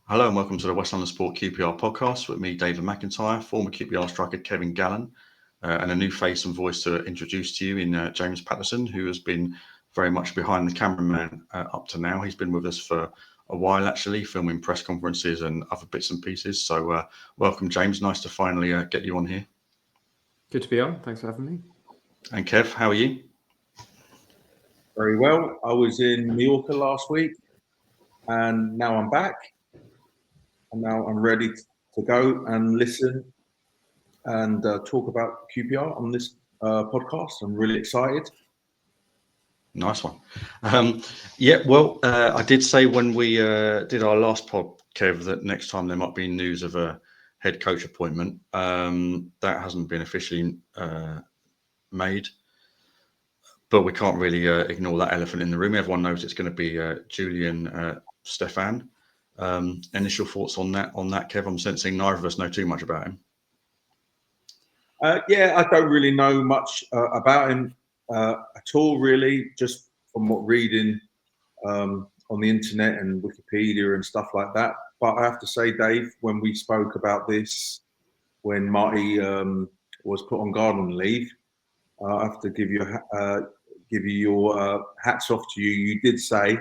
Hello and welcome to the West London Sport QPR podcast with me, David McIntyre, former QPR striker Kevin Gallen, and a new face and voice to introduce to you in James Paterson, who has been very much behind the cameraman up to now. He's been with us for a while, actually, filming press conferences and other bits and pieces. So welcome, James. Nice to finally get you on here. Good to be on. Thanks for having me. And Kev, how are you? Very well. I was in Mallorca last week and now I'm back. And now I'm ready to go and listen and talk about QPR on this podcast. I'm really excited. Nice one. I did say when we did our last pod, Kev, that next time there might be news of a head coach appointment. That hasn't been officially made, but we can't really ignore that elephant in the room. Everyone knows it's going to be Julien Stephan. Initial thoughts on that, Kev? I'm sensing neither of us know too much about him. I don't really know much about him at all, really, just from what reading on the internet and Wikipedia and stuff like that. But I have to say, Dave, when we spoke about this, when Marty was put on garden leave, I have to give you your hats off to you. You did say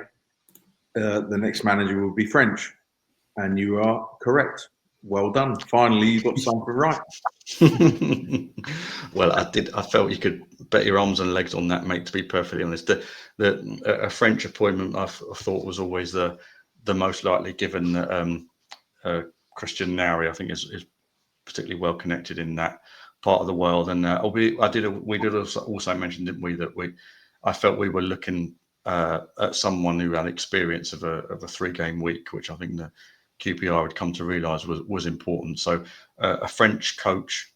the next manager will be French, and you are correct. Well done. Finally, you got something right. Well, I felt you could bet your arms and legs on that, mate, to be perfectly honest. A French appointment I thought was always the most likely, given that Christian Nauri, I think, is particularly well connected in that part of the world. And we did also mention, didn't we, that I felt we were looking at someone who had experience of a 3-game week, which I think the QPR had come to realise was important. So a French coach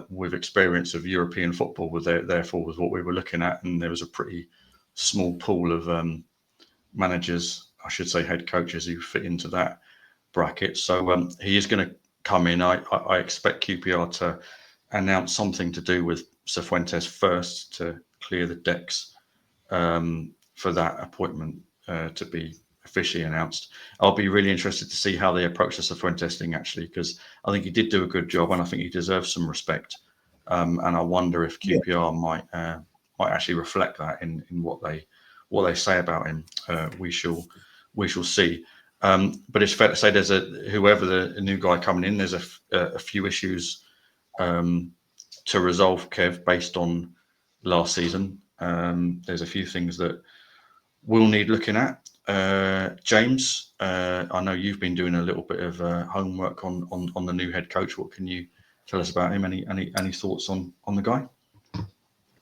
with experience of European football therefore was what we were looking at, and there was a pretty small pool of managers, I should say head coaches, who fit into that bracket. So he is going to come in. I expect QPR to announce something to do with Cifuentes first to clear the decks for that appointment to be officially announced. I'll be really interested to see how they approach the Cifuentes thing, actually, because I think he did do a good job and I think he deserves some respect. And I wonder if QPR might actually reflect that in what they say about him. We shall see. But it's fair to say there's whoever the new guy coming in, there's a few issues to resolve, Kev, based on last season. There's a few things that will need looking at. James, I know you've been doing a little bit of homework on the new head coach. What can you tell us about him? Any thoughts on the guy?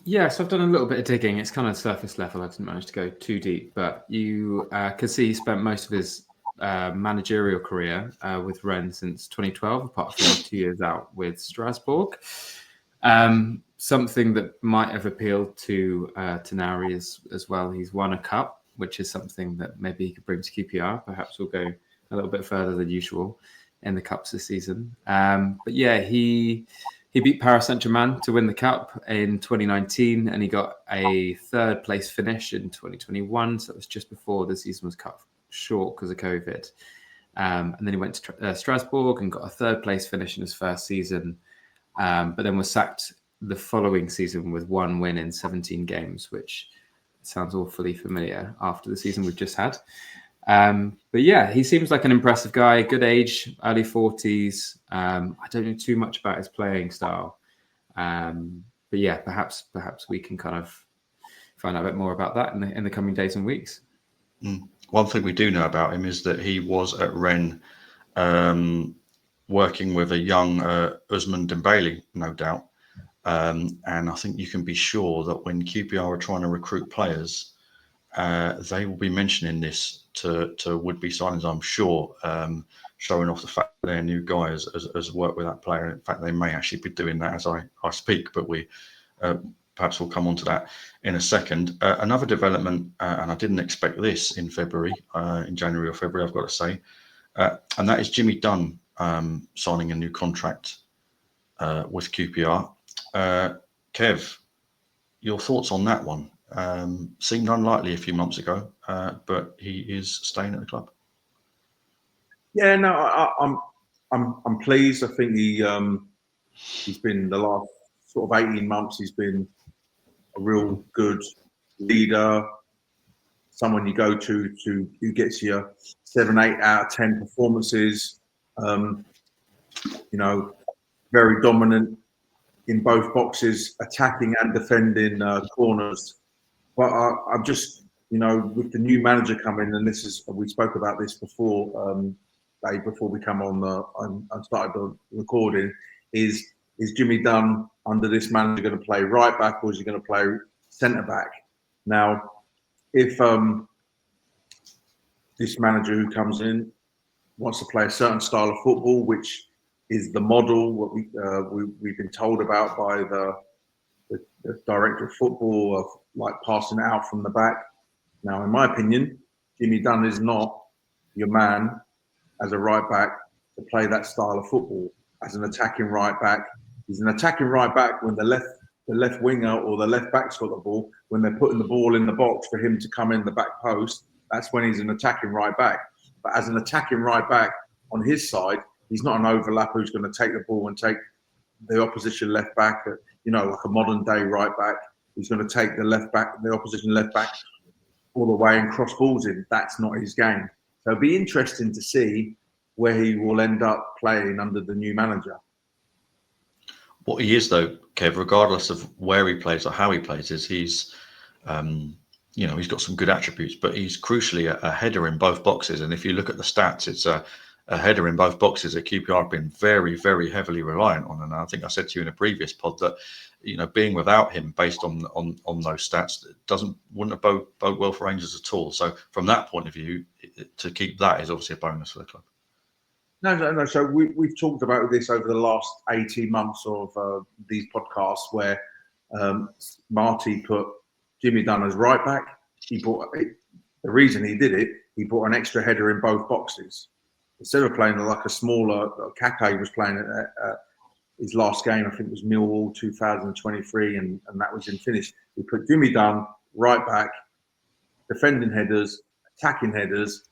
Yes, I've done a little bit of digging. It's kind of surface level. I didn't manage to go too deep, but you can see he spent most of his managerial career with Rennes since 2012, apart from 2 years out with Strasbourg. Something that might have appealed to Nauri as well. He's won a cup, which is something that maybe he could bring to QPR. Perhaps we'll go a little bit further than usual in the cups this season. But yeah, he beat Paris Saint-Germain to win the cup in 2019, and he got a 3rd place finish in 2021. So it was just before the season was cut short because of COVID. And then he went to Strasbourg and got a 3rd place finish in his first season, but then was sacked the following season with 1 win in 17 games, which sounds awfully familiar after the season we've just had. But yeah, he seems like an impressive guy, good age, early 40s. I don't know too much about his playing style. But yeah, perhaps we can kind of find out a bit more about that in the coming days and weeks. One thing we do know about him is that he was at Rennes working with a young Ousmane Dembele, no doubt. And I think you can be sure that when QPR are trying to recruit players, they will be mentioning this to would-be signings, I'm sure, showing off the fact that their new guy has worked with that player. In fact, they may actually be doing that as I speak, but we perhaps we'll come on to that in a second. Another development, and I didn't expect this in January or February, I've got to say, and that is Jimmy Dunne signing a new contract with QPR. Kev, your thoughts on that one? Seemed unlikely a few months ago, but he is staying at the club. Yeah, no, I'm pleased. I think he's been the last sort of 18 months. He's been a real good leader. Someone you go to who gets you 7, 8 out of 10 performances. Very dominant in both boxes, attacking and defending corners. But I'm just, with the new manager coming, and we spoke about this before, before we come on and started the recording, is Jimmy Dunne under this manager going to play right back, or is he going to play centre back? Now, if this manager who comes in wants to play a certain style of football, which is the model what we've been told about by the director of football, of like passing it out from the back. Now, in my opinion, Jimmy Dunne is not your man as a right back to play that style of football as an attacking right back. He's an attacking right back when the left winger or the left back's got the ball. When they're putting the ball in the box for him to come in the back post, that's when he's an attacking right back. But as an attacking right back on his side, he's not an overlap who's going to take the ball and take the opposition left back, like a modern day right back. He's going to take the opposition left back all the way and cross balls in. That's not his game. So it'll be interesting to see where he will end up playing under the new manager. What he is, though, Kev, regardless of where he plays or how he plays, is he's got some good attributes, but he's crucially a header in both boxes. And if you look at the stats, it's a header in both boxes that QPR have been very, very heavily reliant on. And I think I said to you in a previous pod that, being without him based on those stats wouldn't have bode well for Rangers at all. So from that point of view, to keep that is obviously a bonus for the club. No. So we've talked about this over the last 18 months of these podcasts where Marty put Jimmy Dunne as right back. The reason he did it, he brought an extra header in both boxes. Instead of playing like a smaller, Kake was playing at his last game, I think it was Millwall 2023, and that was in finish. He put Jimmy Dunne right back, defending headers, attacking headers,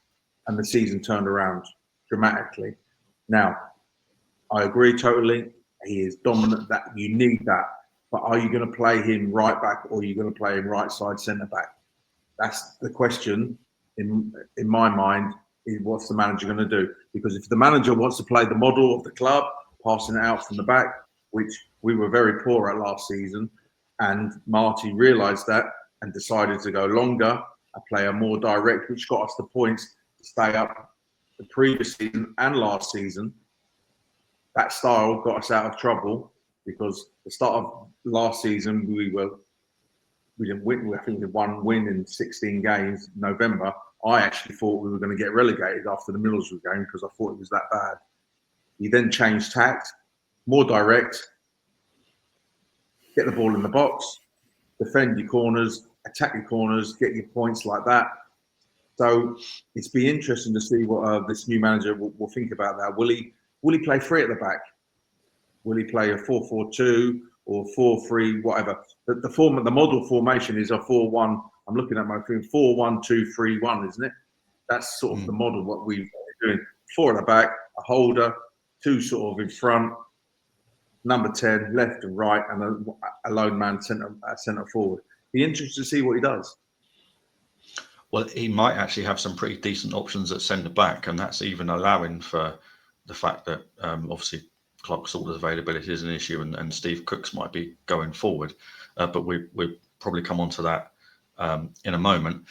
and the season turned around dramatically. Now, I agree totally. He is dominant. That you need that. But are you going to play him right back, or are you going to play him right side centre back? That's the question in my mind. Is what's the manager going to do? Because if the manager wants to play the model of the club, passing it out from the back, which we were very poor at last season, and Marty realised that and decided to go longer and play a more direct, which got us the points to stay up the previous season and last season. That style got us out of trouble because the start of last season we didn't win. I think we had one win in 16 games. November, I actually thought we were going to get relegated after the Middlesbrough game because I thought it was that bad. You then changed tact, more direct, get the ball in the box, defend your corners, attack your corners, get your points like that. So it's be interesting to see what this new manager will think about that. Will he play three at the back? Will he play a 4-4-2 or 4-3, whatever? The model formation is a 4-1. I'm looking at my thing, 4-1-2-3-1, isn't it? That's sort of the model what we're doing. 4 at the back, a holder, 2 sort of in front, number 10 left and right, and a lone man centre forward. Be interested to see what he does. Well, he might actually have some pretty decent options at centre back, and that's even allowing for the fact that obviously Clark-Salter's availability is an issue, and Steve Cook's might be going forward. But we'll probably come on to that in a moment.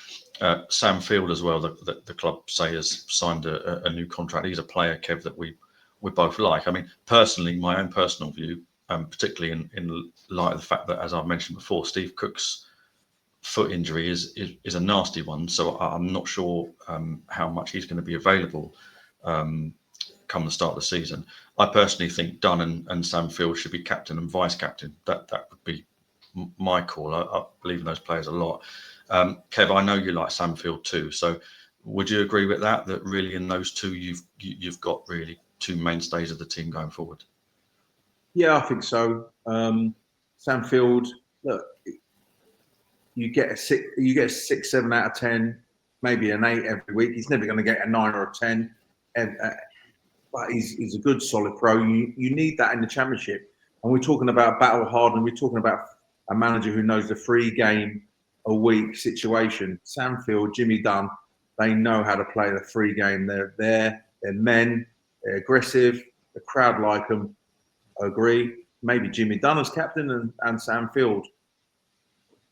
Sam Field as well, the club say has signed a new contract. He's a player, Kev, that we both like. I mean, personally, my own personal view, particularly in light of the fact that, as I've mentioned before, Steve Cook's foot injury is a nasty one. So I'm not sure how much he's going to be available come the start of the season. I personally think Dunne and Sam Field should be captain and vice captain. That would be my call. I believe in those players a lot. Kev, I know you like Sam Field too. So would you agree with that? That really in those two you've got really two mainstays of the team going forward? Yeah, I think so. Sam Field, look, you get a 6, 7 out of 10, maybe an 8 every week. He's never going to get a 9 or a 10 but he's a good, solid pro. You need that in the Championship. And we're talking about battle hard, and we're talking about a manager who knows the 3 game a week situation. Sam Field, Jimmy Dunne, they know how to play the 3 game. They're there, they're men, they're aggressive, the crowd like them. I agree. Maybe Jimmy Dunne as captain and Sam Field.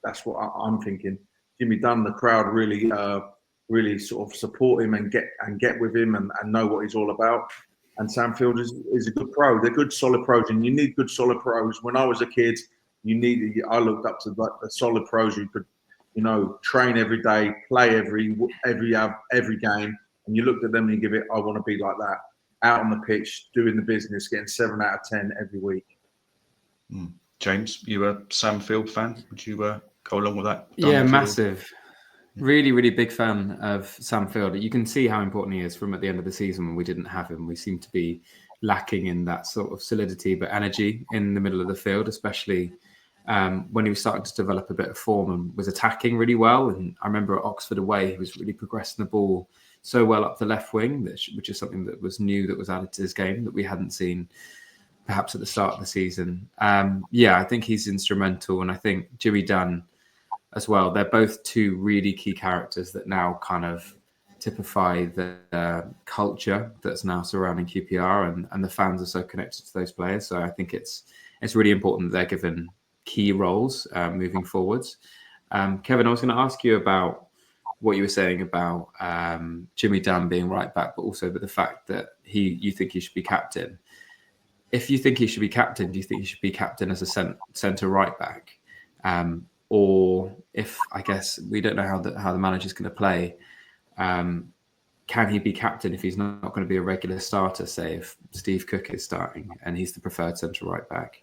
That's what I'm thinking. Jimmy Dunne, the crowd really sort of support him and get with him and know what he's all about. And Sam Field is a good pro. They're good, solid pros, and you need good, solid pros. When I was a kid, I looked up to the solid pros who could, train every day, play every game, and you looked at them and you give it. I want to be like that, out on the pitch, doing the business, getting 7 out of 10 every week. James, you a Sam Field fan? Would you go along with that? Yeah, massive. Really, really big fan of Sam Field. You can see how important he is from at the end of the season when we didn't have him. We seem to be lacking in that sort of solidity, but energy in the middle of the field, especially when he was starting to develop a bit of form and was attacking really well. And I remember at Oxford away, he was really progressing the ball so well up the left wing, which is something that was new, that was added to his game that we hadn't seen perhaps at the start of the season. I think he's instrumental. And I think Jimmy Dunne as well. They're both 2 really key characters that now kind of typify the culture that's now surrounding QPR, and the fans are so connected to those players. So I think it's really important that they're given key roles moving forwards. Kevin, I was going to ask you about what you were saying about Jimmy Dunne being right back, but also the fact that you think he should be captain. If you think he should be captain, do you think he should be captain as a centre right back? Or if, I guess, we don't know how the manager's going to play, can he be captain if he's not going to be a regular starter, say if Steve Cook is starting and he's the preferred centre right back?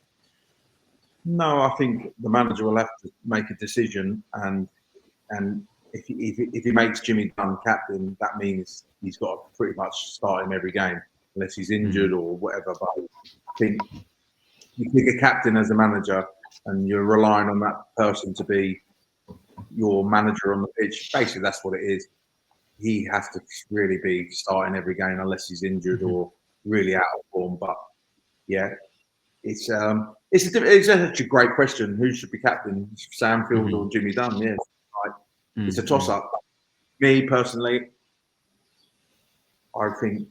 No, I think the manager will have to make a decision, and if he makes Jimmy Dunne captain, that means he's got to pretty much start him every game, unless he's injured or whatever. But I think you pick a captain as a manager, and you're relying on that person to be your manager on the pitch. Basically, that's what it is. He has to really be starting every game unless he's injured or really out of form. But yeah, it's a great question. Who should be captain, Sam Field or Jimmy Dunne? Yeah, it's a toss-up. Me personally, I think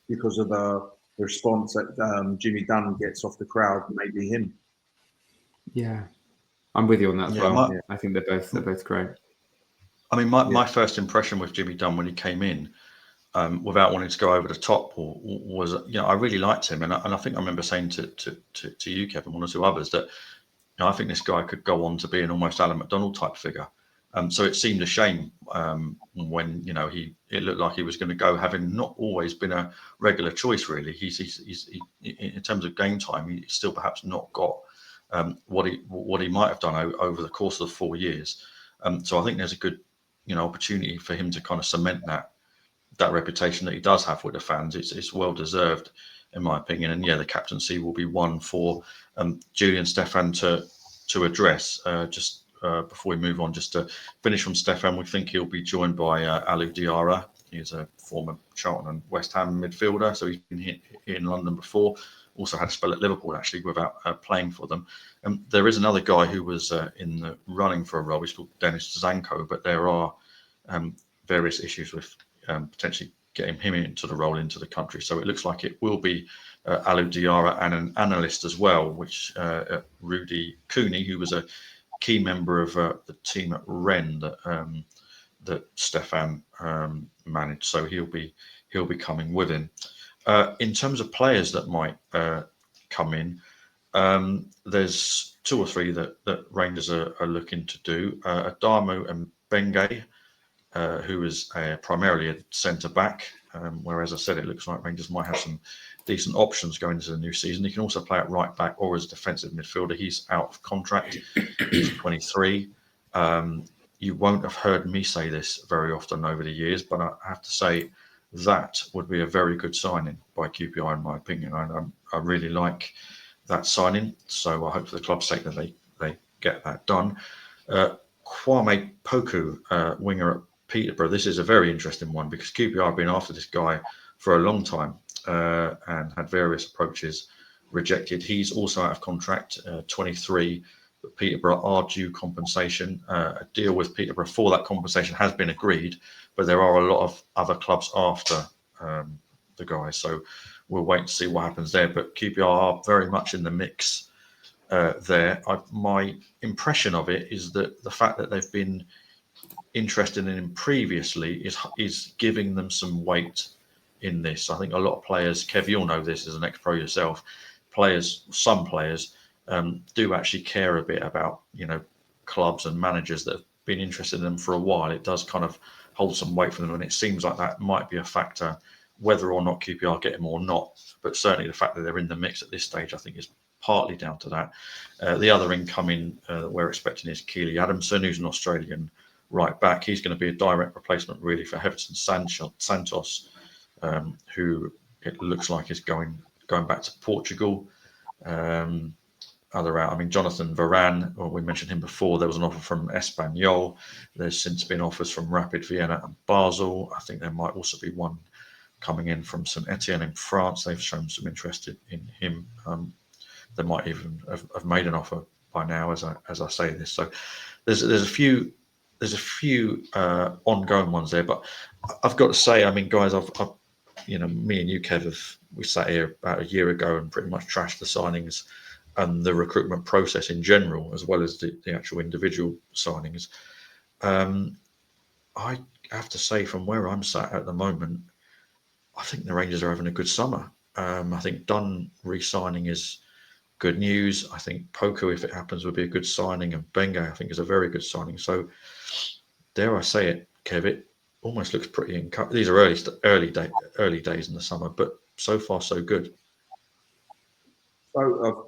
because of the response that Jimmy Dunne gets off the crowd, maybe him. Yeah, I'm with you on that as well. I think they're both great. I mean, my first impression with Jimmy Dunne when he came in, without wanting to go over the top, was I really liked him, and I think I remember saying to you, Kevin, one or 2 others, that I think this guy could go on to be an almost Alan McDonald type figure. So it seemed a shame when it looked like he was going to go, having not always been a regular choice. Really, he's in terms of game time, he's still perhaps not got what he might have done over the course of the 4 years. So I think there's a good opportunity for him to kind of cement that reputation that he does have with the fans. It's well deserved, in my opinion. And the captaincy will be one for Julien Stephan to address. Before we move on, just to finish from Stephan, we think he'll be joined by Alou Diarra. He's a former Charlton and West Ham midfielder, so he's been here in London before. Also had a spell at Liverpool, actually, without playing for them. There is another guy who was in the running for a role. He's called Dennis Zanko, but there are various issues with potentially getting him into the role into the country. So it looks like it will be Alou Diarra and an analyst as well, which Rudy Cooney, who was a key member of the team at Rennes that Stephan managed. So he'll be coming with him. In terms of players that might come in, there's 2 or 3 that Rangers are looking to do. Adamu and Bengay, who is primarily a centre back, whereas I said it looks like Rangers might have some decent options going into the new season. He can also play at right back or as a defensive midfielder. He's out of contract. He's 23. You won't have heard me say this very often over the years, but I have to say that would be a very good signing by QPR, in my opinion. I really like that signing, so I hope for the club's sake that they get that done. Kwame Poku, winger at Peterborough. This is a very interesting one because QPR have been after this guy for a long time. and had various approaches rejected. He's also out of contract, 23. But Peterborough are due compensation. A deal with Peterborough for that compensation has been agreed, but there are a lot of other clubs after the guy. So we'll wait to see what happens there. But QPR are very much in the mix there. My impression of it is that the fact that they've been interested in him previously is giving them some weight in this. I think a lot of players, Kev, you'll know this as an ex-pro yourself, some players do actually care a bit about, clubs and managers that have been interested in them for a while. It does kind of hold some weight for them, and it seems like that might be a factor, whether or not QPR get him or not. But certainly the fact that they're in the mix at this stage, I think, is partly down to that. The other incoming that we're expecting is Keely Adamson, who's an Australian right back. He's going to be a direct replacement, really, for Everton Santos, who it looks like is going back to Portugal. Jonathan Varane, we mentioned him before. There was an offer from Espanyol. There's since been offers from Rapid Vienna and Basel. I think there might also be one coming in from St Etienne in France. They've shown some interest in him. They might even have made an offer by now, as I say this. So there's a few ongoing ones there. But I've got to say, guys, I've me and you, Kev, we sat here about a year ago and pretty much trashed the signings and the recruitment process in general, as well as the actual individual signings. I have to say, from where I'm sat at the moment, I think the Rangers are having a good summer. I think Dunne re-signing is good news. I think Poku, if it happens, would be a good signing, and Benge, I think, is a very good signing. So, dare I say it, Kev, it almost looks pretty encouraging. These are early days in the summer, but so far so good. So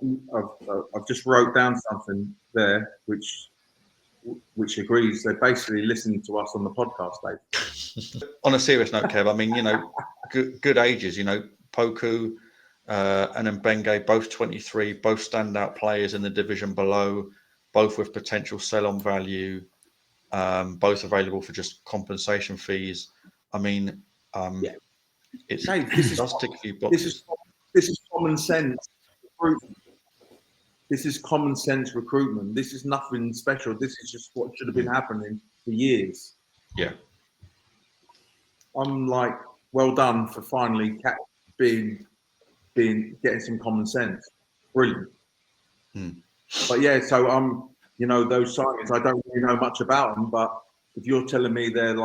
I've just wrote down something there which agrees. They're basically listening to us on the podcast, Dave. On a serious note, Kev, good ages. Poku and then Benge, both 23, both standout players in the division below, both with potential sell-on value, both available for just compensation fees. It does tick a few boxes. This is common sense recruitment. This is common sense recruitment. This is nothing special. This is just what should have been happening for years. Yeah. I'm like, well done for finally getting some common sense. Brilliant. But yeah, so those signings, I don't really know much about them, but if you're telling me they're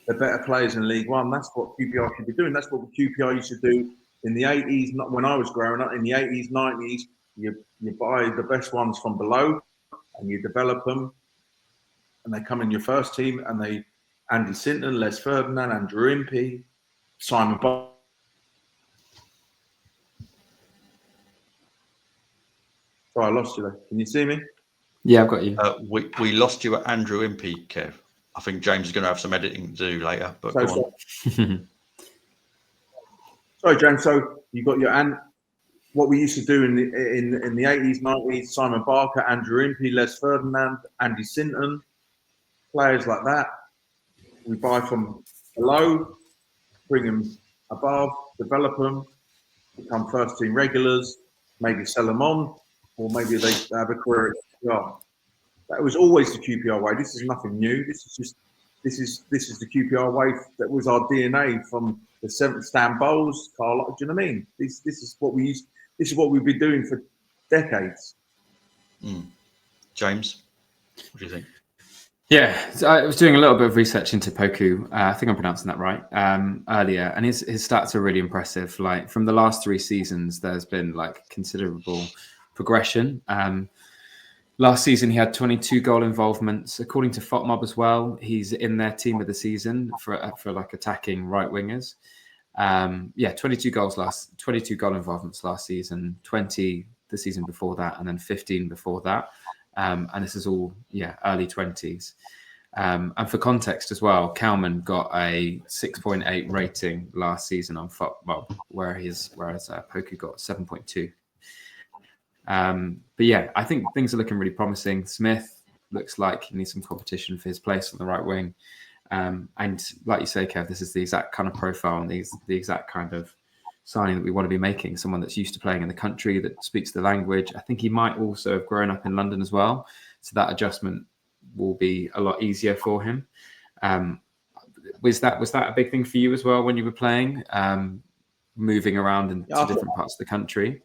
better players in League One, that's what QPR should be doing. That's what QPR used to do in the 80s, not when I was growing up. In the 80s, 90s, you buy the best ones from below and you develop them, and they come in your first team, and Andy Sinton, Les Ferdinand, Andrew Impey, Simon Barker. Sorry, I lost you there. Can you see me? Yeah, I've got you. We lost you at Andrew Impey, Kev. I think James is going to have some editing to do later, but go on. Sorry, James. So you got what we used to do in the 80s, 90s: Simon Barker, Andrew Impey, Les Ferdinand, Andy Sinton, players like that. We buy from below, bring them above, develop them, become first team regulars, maybe sell them on, or maybe they have a career at QPR. That was always the QPR way. This is nothing new. This is the QPR way. That was our DNA from the seventh Stan Bowles, Carl. Do you know what I mean? This is what we used. This is what we've been doing for decades. James, what do you think? Yeah, so I was doing a little bit of research into Poku. I think I'm pronouncing that right. Earlier, and his stats are really impressive. Like, from the last 3 seasons, there's been considerable progression. Last season, he had 22 goal involvements. According to FOTMob as well, he's in their team of the season for attacking right wingers. 22 goal involvements last season, 20 the season before that, and then 15 before that. And this is all, early 20s. And for context as well, Kalman got a 6.8 rating last season on FOTMob, whereas Poku got 7.2. But yeah, I think things are looking really promising. Smith looks like he needs some competition for his place on the right wing. And like you say, Kev, this is the exact kind of profile and the exact kind of signing that we want to be making. Someone that's used to playing in the country, that speaks the language. I think he might also have grown up in London as well, so that adjustment will be a lot easier for him. Was that a big thing for you as well when you were playing, moving around into different parts of the country?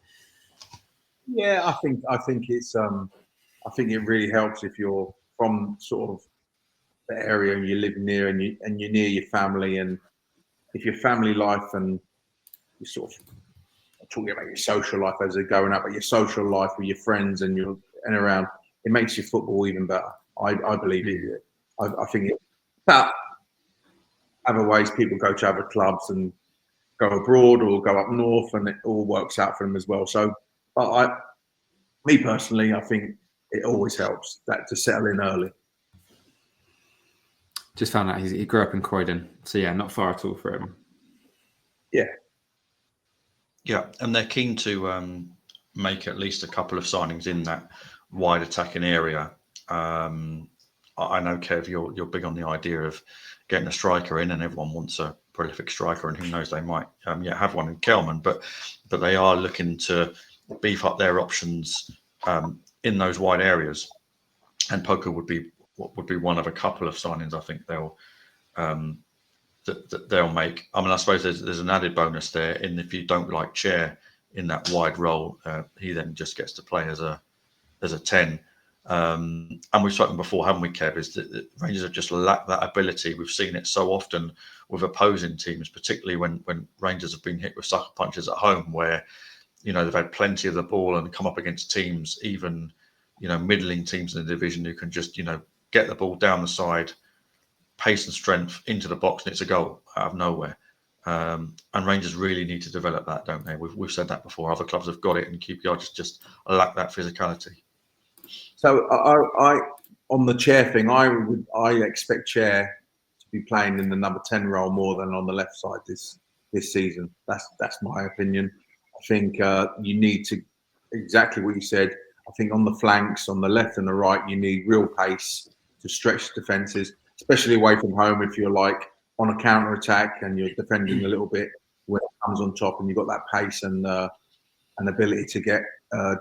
Yeah, I think it's I think it really helps if you're from sort of the area and you live near and you're near your family, and if your family life and you sort of talking about your social life as they're going up, but your social life with your friends and around, it makes your football even better. I believe it. I think it. But other ways, people go to other clubs and go abroad or go up north, and it all works out for them as well. So, me personally, I think it always helps that to settle in early. Just found out he grew up in Croydon, so yeah, not far at all for him. Yeah, and they're keen to make at least a couple of signings in that wide attacking area. I know, Kev, you're big on the idea of getting a striker in, and everyone wants a prolific striker, and who knows, they might have one in Kelman, but they are looking to beef up their options in those wide areas, and Poker would be one of a couple of signings I think they'll that they'll make. I mean, I suppose there's an added bonus there in if you don't like Chair in that wide role, he then just gets to play as a 10. And we've spoken before, haven't we, Kev? Is that Rangers have just lacked that ability. We've seen it so often with opposing teams, particularly when Rangers have been hit with sucker punches at home, where they've had plenty of the ball and come up against teams, even middling teams in the division, who can just get the ball down the side, pace and strength into the box, and it's a goal out of nowhere. And Rangers really need to develop that, don't they? We've said that before. Other clubs have got it, and QPR just lack that physicality. So I on the Chair thing, I expect Chair to be playing in the number 10 role more than on the left side this season. That's my opinion. I think you need to, exactly what you said. I think on the flanks, on the left and the right, you need real pace to stretch defences, especially away from home. If you're like on a counter attack and you're defending a little bit, when it comes on top and you've got that pace and ability to get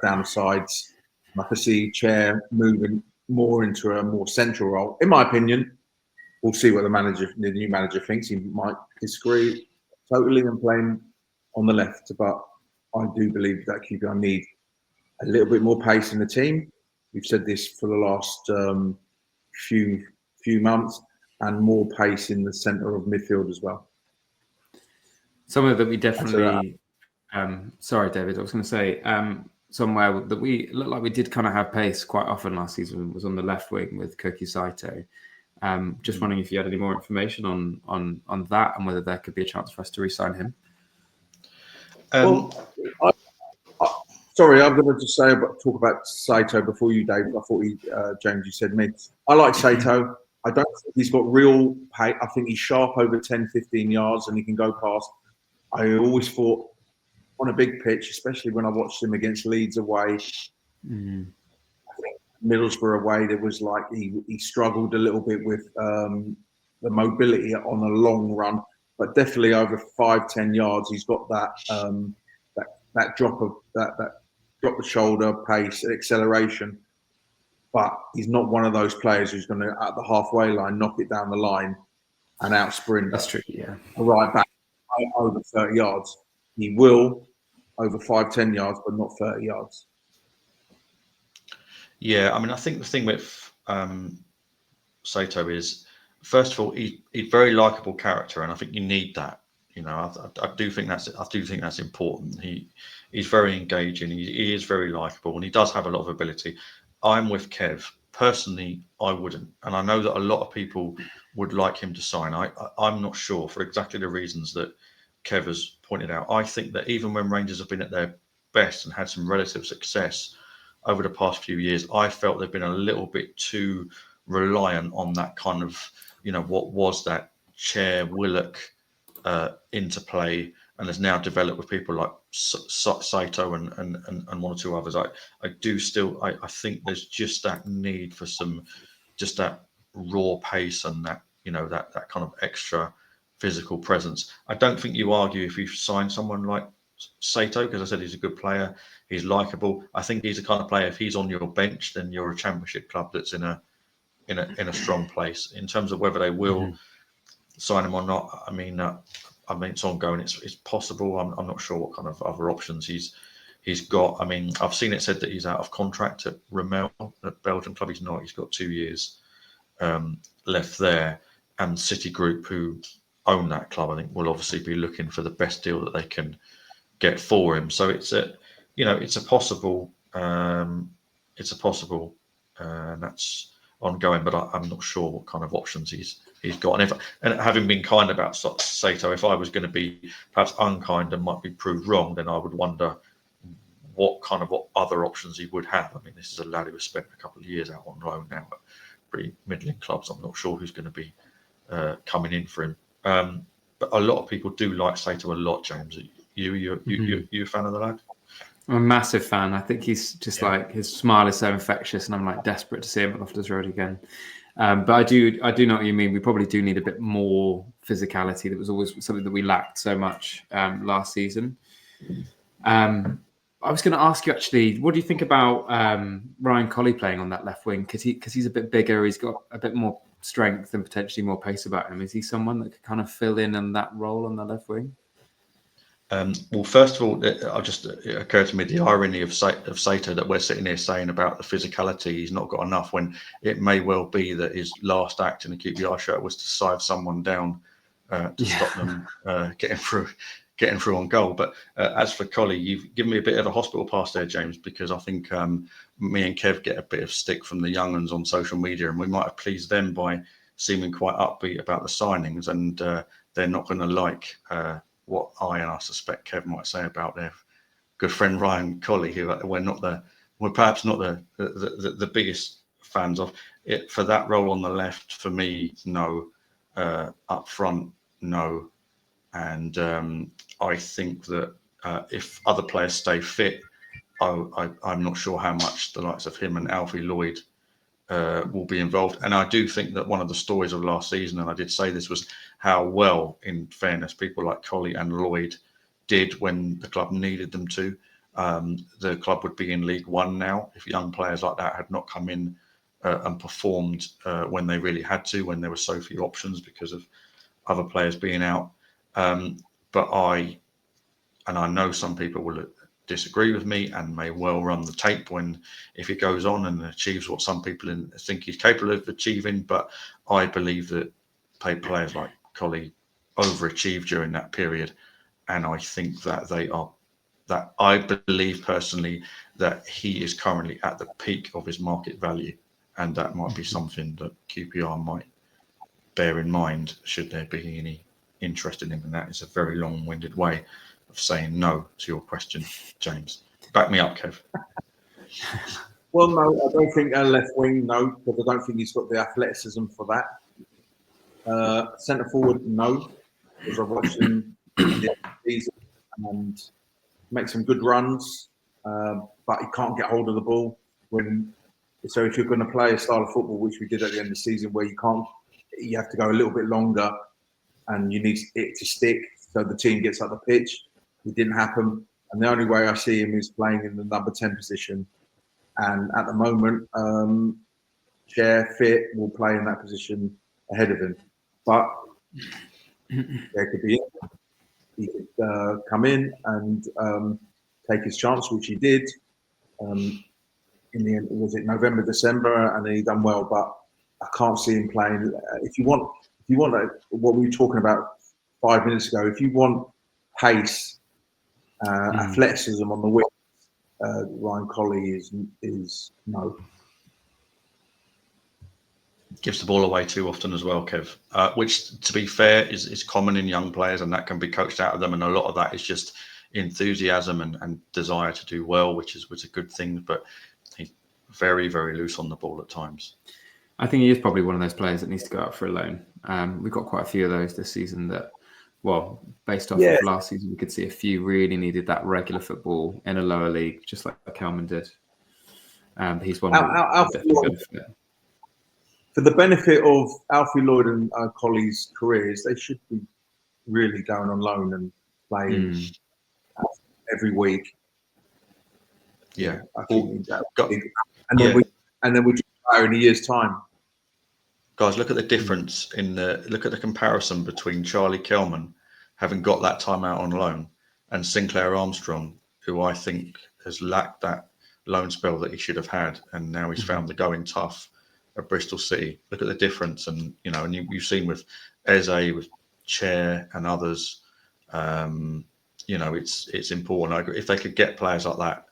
down the sides. I can see Chair moving more into a more central role. In my opinion, we'll see what the new manager thinks. He might disagree totally and playing on the left, but I do believe that QPR need a little bit more pace in the team. We've said this for the last few months, and more pace in the centre of midfield as well. Somewhere that we definitely. Sorry, David. I was going to say somewhere that we looked like we did kind of have pace quite often last season was on the left wing with Koki Saito. Just wondering if you had any more information on that and whether there could be a chance for us to re-sign him. Sorry, I'm going to just talk about Saito before you, Dave. I thought James, you said me. I like Saito. I don't think he's got real pace. I think he's sharp over 10, 15 yards and he can go past. I always thought on a big pitch, especially when I watched him against Leeds away, I think Middlesbrough away, there was like he struggled a little bit with the mobility on a long run, but definitely over 5-10 yards, he's got that that drop of that drop the shoulder, pace, acceleration. But he's not one of those players who's going to at the halfway line knock it down the line and out sprint. That's true. Yeah, right back over 30 yards. He will over 5-10 yards, but not 30 yards. Yeah, I mean, I think the thing with Saito is, first of all, he's very likable character, and I think you need that. I do think that's important. He's very engaging. He is very likable, and he does have a lot of ability. I'm with Kev. Personally, I wouldn't, and I know that a lot of people would like him to sign. I'm not sure, for exactly the reasons that Kev has pointed out. I think that even when Rangers have been at their best and had some relative success over the past few years, I felt they've been a little bit too reliant on that kind of, what was that Chair Willock interplay, and has now developed with people like Saito and one or two others. I think there's just that need for just that raw pace and that that kind of extra physical presence. I don't think you argue if you sign someone like Sato, because I said he's a good player, he's likable. I think he's the kind of player, if he's on your bench, then you're a championship club that's in a strong place. In terms of whether they will sign him or not, I mean it's ongoing. It's possible. I'm not sure what kind of other options he's got. I mean, I've seen it said that he's out of contract at Rommel, at Belgian club. He's not. He's got 2 years left there. And Citigroup, who own that club, I think will obviously be looking for the best deal that they can get for him. So it's a possible, and that's ongoing. But I'm not sure what kind of options he's got. And having been kind about Sato, if I was going to be perhaps unkind and might be proved wrong, then I would wonder what other options he would have. I mean, this is a lad who has spent a couple of years out on loan now at pretty middling clubs. I'm not sure who's going to be coming in for him. But a lot of people do like Sato a lot, James. You a fan of the lad? I'm a massive fan. I think he's just like, his smile is so infectious, and I'm like desperate to see him at Loftus Road again. But I do know what you mean. We probably do need a bit more physicality. That was always something that we lacked so much last season. I was going to ask you actually, what do you think about Ryan Colley playing on that left wing? Because he's a bit bigger, he's got a bit more strength and potentially more pace about him. Is he someone that could kind of fill in that role on the left wing? Well, first of all, it occurred to me the irony of Sato, that we're sitting here saying about the physicality, he's not got enough, when it may well be that his last act in the QPR shirt was to sive someone down to stop them getting through on goal. But as for Colley, you've given me a bit of a hospital pass there, James, because I think me and Kev get a bit of stick from the young uns on social media, and we might have pleased them by seeming quite upbeat about the signings, and they're not going to like what I suspect Kev might say about their good friend Ryan Colley, who we're perhaps not the biggest fans of. It for that role on the left, for me, no. Up front, no. And I think that if other players stay fit, I'm not sure how much the likes of him and Alfie Lloyd will be involved. And I do think that one of the stories of last season, and I did say this, was how well, in fairness, people like Colley and Lloyd did when the club needed them to. The club would be in League One now if young players like that had not come in and performed when they really had to, when there were so few options because of other players being out. But I know some people will disagree with me and may well run the tape if he goes on and achieves what some people think he's capable of achieving. But I believe that players like Colley overachieved during that period, and I think that I believe personally that he is currently at the peak of his market value, and that might be something that QPR might bear in mind should there be any interest in him. And that is a very long-winded way of saying no to your question, James. Back me up, Kev. Well, no, I don't think a left wing, no, because I don't think he's got the athleticism for that. Centre forward, no, because I've watched him in the season and make some good runs, but he can't get hold of the ball. So if you're going to play a style of football, which we did at the end of the season, where you have to go a little bit longer, and you need it to stick so the team gets up the pitch. It didn't happen, and the only way I see him is playing in the number 10 position. And at the moment, Chair Fit will play in that position ahead of him. But there could be he could come in and take his chance, which he did. In the end, was it November, December, and he done well. But I can't see him playing. If you want what we were talking about 5 minutes ago, if you want pace, athleticism on the wing, Ryan Colley is no. Gives the ball away too often as well, Kev, which, to be fair, is common in young players, and that can be coached out of them. And a lot of that is just enthusiasm and desire to do well, which is a good thing. But he's very, very loose on the ball at times. I think he is probably one of those players that needs to go out for a loan. We've got quite a few of those this season that, well, based off of last season, we could see a few really needed that regular football in a lower league, just like Kelman did. He's one. for the benefit of Alfie Lloyd and Colley's careers, they should be really going on loan and playing every week. Yeah, I think that. And then we just hire in a year's time. Guys, look at the difference look at the comparison between Charlie Kelman having got that time out on loan and Sinclair Armstrong, who I think has lacked that loan spell that he should have had, and now he's found the going tough at Bristol City. Look at the difference, and you've seen with Eze, with Chair and others. It's important. If they could get players like that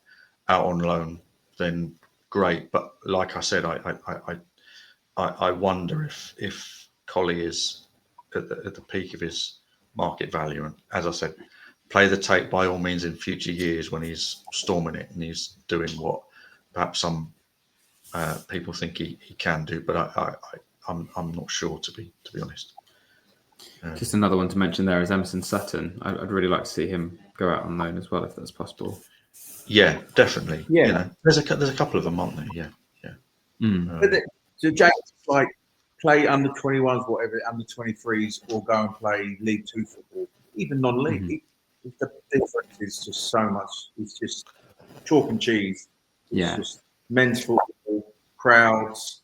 out on loan, then great. But like I said, I wonder if Colley is at the peak of his market value. And as I said, play the tape by all means in future years when he's storming it and he's doing what perhaps some people think he can do. But I'm not sure, to be honest. Just another one to mention there is Emerson Sutton. I'd really like to see him go out on loan as well, if that's possible. Yeah, definitely. Yeah, there's a couple of them, aren't there? Yeah. So James, like, play under 21s, whatever, under 23s, or go and play League Two football, even non-league. The difference is just so much. It's just chalk and cheese. It's just men's football, crowds.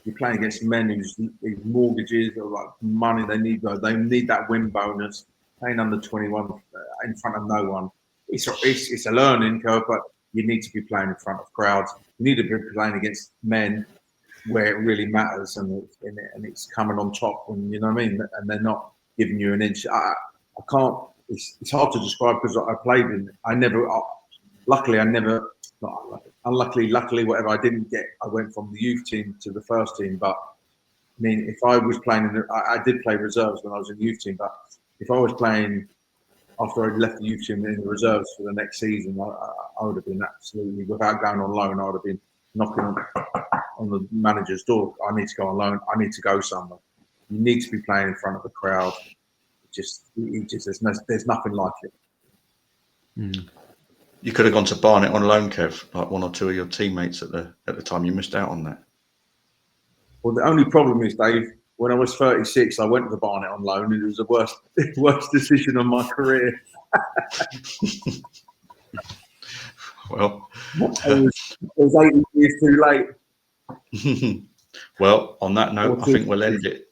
You're playing against men whose mortgages or like money they need that win bonus. Playing under 21 in front of no one. It's a learning curve, but you need to be playing in front of crowds. You need to be playing against men where it really matters, and it's coming on top. And you know what I mean. And they're not giving you an inch. I can't. It's hard to describe because I played in. Luckily, whatever. I went from the youth team to the first team. But I mean, if I was playing, I did play reserves when I was in the youth team. But if I was playing after I left the youth team in the reserves for the next season, I would have been absolutely, without going on loan, I would have been knocking on the manager's door. I need to go on loan. I need to go somewhere. You need to be playing in front of the crowd. There's nothing like it. You could have gone to Barnet on loan, Kev, like one or two of your teammates at the time. You missed out on that. Well, the only problem is, Dave, when I was 36, I went to Barnet on loan, and it was the worst decision of my career. Well, it was 8 years too late. Well, on that note, I think we'll end it.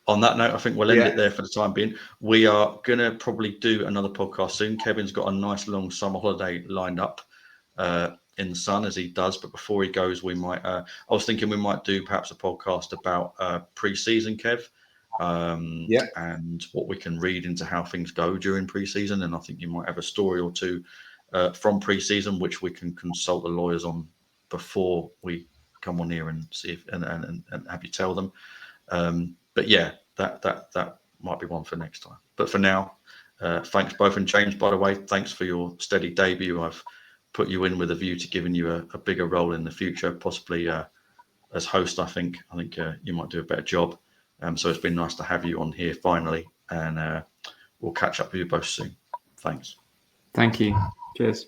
It there for the time being. We are going to probably do another podcast soon. Kevin's got a nice long summer holiday lined up in the sun, as he does. But before he goes, we might. I was thinking we might do perhaps a podcast about pre-season, Kev, and what we can read into how things go during pre-season. And I think you might have a story or two from pre-season, which we can consult the lawyers on before we come on here and see if and have you tell them. But yeah, that might be one for next time. But for now, thanks both. And James, by the way, thanks for your steady debut. I've put you in with a view to giving you a bigger role in the future, possibly as host. I think you might do a better job. So it's been nice to have you on here finally, and we'll catch up with you both soon. Thanks. Thank you. Cheers.